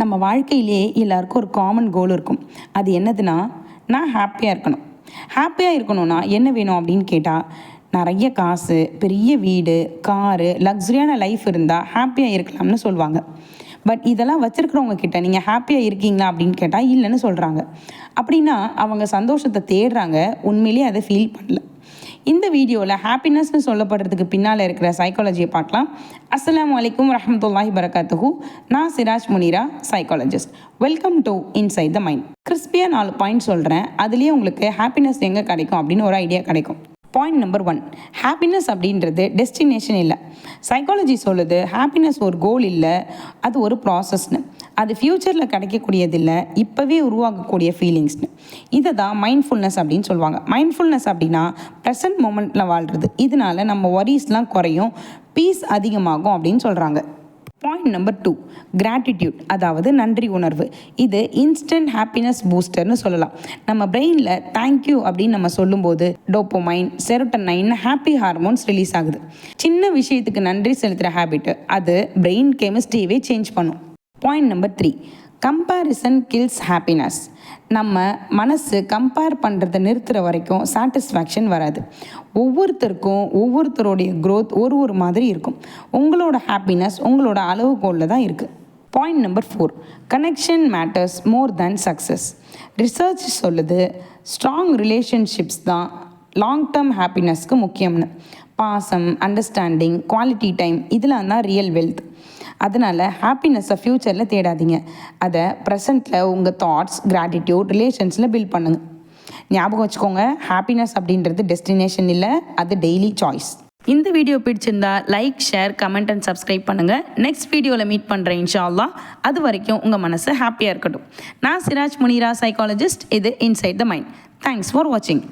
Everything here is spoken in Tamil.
நம்ம வாழ்க்கையிலேயே எல்லாருக்கும் ஒரு காமன் கோல் இருக்கும். அது என்னதுன்னா, நான் ஹாப்பியாக இருக்கணும். ஹாப்பியாக இருக்கணும்னா என்ன வேணும் அப்படின்னு கேட்டால், நிறைய காசு, பெரிய வீடு, காரு, லக்ஸரியான லைஃப் இருந்தால் ஹாப்பியாக இருக்கலாம்னு சொல்லுவாங்க. பட் இதெல்லாம் வச்சுருக்கிறவங்க கிட்ட நீங்கள் ஹாப்பியாக இருக்கீங்களா அப்படின்னு கேட்டால் இல்லைன்னு சொல்கிறாங்க. அப்படின்னா அவங்க சந்தோஷத்தை தேடுறாங்க, உண்மையிலேயே அதை ஃபீல் பண்ணல. இந்த வீடியோவில் ஹாப்பினஸ்னு சொல்லப்படுறதுக்கு பின்னால் இருக்கிற சைக்காலஜியை பார்க்கலாம். அஸ்ஸலாமு அலைக்கும் வரஹ்மத்துல்லாஹி வரகாத்துஹு. நான் Siraj Munira, psychologist. Welcome to inside the mind. கிறிஸ்பியாக 4 பாயிண்ட் சொல்கிறேன். அதுலேயே உங்களுக்கு ஹாப்பினஸ் எங்கே கிடைக்கும் அப்படின்னு ஒரு ஐடியா கிடைக்கும். பாயிண்ட் நம்பர் 1, ஹாப்பினஸ் அப்படின்றது டெஸ்டினேஷன் இல்லை. சைக்காலஜி சொல்லுது ஹாப்பினஸ் ஒரு கோல் இல்லை, அது ஒரு ப்ராசஸ்னு. அது ஃப்யூச்சரில் கிடைக்கக்கூடியது இல்லை, இப்போவே உருவாகக்கூடிய ஃபீலிங்ஸ்னு. இதை தான் மைண்ட்ஃபுல்னஸ் அப்படின்னு சொல்லுவாங்க. மைண்ட்ஃபுல்னஸ் அப்படின்னா ப்ரெசன்ட் மொமெண்ட்டில் வாழ்கிறது. இதனால நம்ம வரிஸ்லாம் குறையும், பீஸ் அதிகமாகும் அப்படின்னு சொல்கிறாங்க. பாயிண்ட் நம்பர் 2, கிராட்டிடியூட், அதாவது நன்றி உணர்வு. இது இன்ஸ்டன்ட் ஹாப்பினஸ் பூஸ்டர்னு சொல்லலாம். நம்ம பிரெயினில் தேங்க்யூ அப்படின்னு நம்ம சொல்லும்போது dopamine, serotonin, happy hormones release ஆகுது. சின்ன விஷயத்துக்கு நன்றி செலுத்துகிற ஹேபிட்டு அது பிரெயின் கெமிஸ்ட்ரியவே சேஞ்ச் பண்ணும். Point number 3, comparison kills happiness. நம்ம மனசு கம்பேர் பண்ணுறதை நிறுத்துகிற வரைக்கும் சாட்டிஸ்ஃபேக்ஷன் வராது. ஒவ்வொருத்தருடைய க்ரோத் ஒரு மாதிரி இருக்கும். உங்களோட ஹாப்பினஸ் உங்களோட அளவுகோலில் தான் இருக்குது. பாயிண்ட் நம்பர் 4, கனெக்ஷன் மேட்டர்ஸ் மோர் தேன் சக்ஸஸ். ரிசர்ச் சொல்லுது ஸ்ட்ராங் ரிலேஷன்ஷிப்ஸ் தான் லாங் டேர்ம் ஹாப்பினஸ்க்கு முக்கியம்னு. பாசம், அண்டர்ஸ்டாண்டிங், குவாலிட்டி டைம், இதெல்லாம் தான் ரியல் வெல்த். அதனால் ஹாப்பினஸ்ஸை ஃப்யூச்சரில் தேடாதீங்க, அதை ப்ரெசண்ட்டில் உங்கள் தாட்ஸ், கிராட்டிடியூட், ரிலேஷன்ஸில் பில்ட் பண்ணுங்கள். ஞாபகம் வச்சுக்கோங்க, ஹாப்பினஸ் அப்படின்றது டெஸ்டினேஷன் இல்லை, அது டெய்லி சாய்ஸ். இந்த வீடியோ பிடிச்சிருந்தா like, share, comment and subscribe பண்ணுங்கள். நெக்ஸ்ட் வீடியோவில் மீட் பண்ணுறேன் இன்ஷா அல்லாஹ். அது வரைக்கும் உங்கள் மனசு ஹாப்பியாக இருக்கட்டும். நான் சிராஜ் முனிரா, சைக்காலஜிஸ்ட். இது inside the mind. Thanks for வாட்சிங்.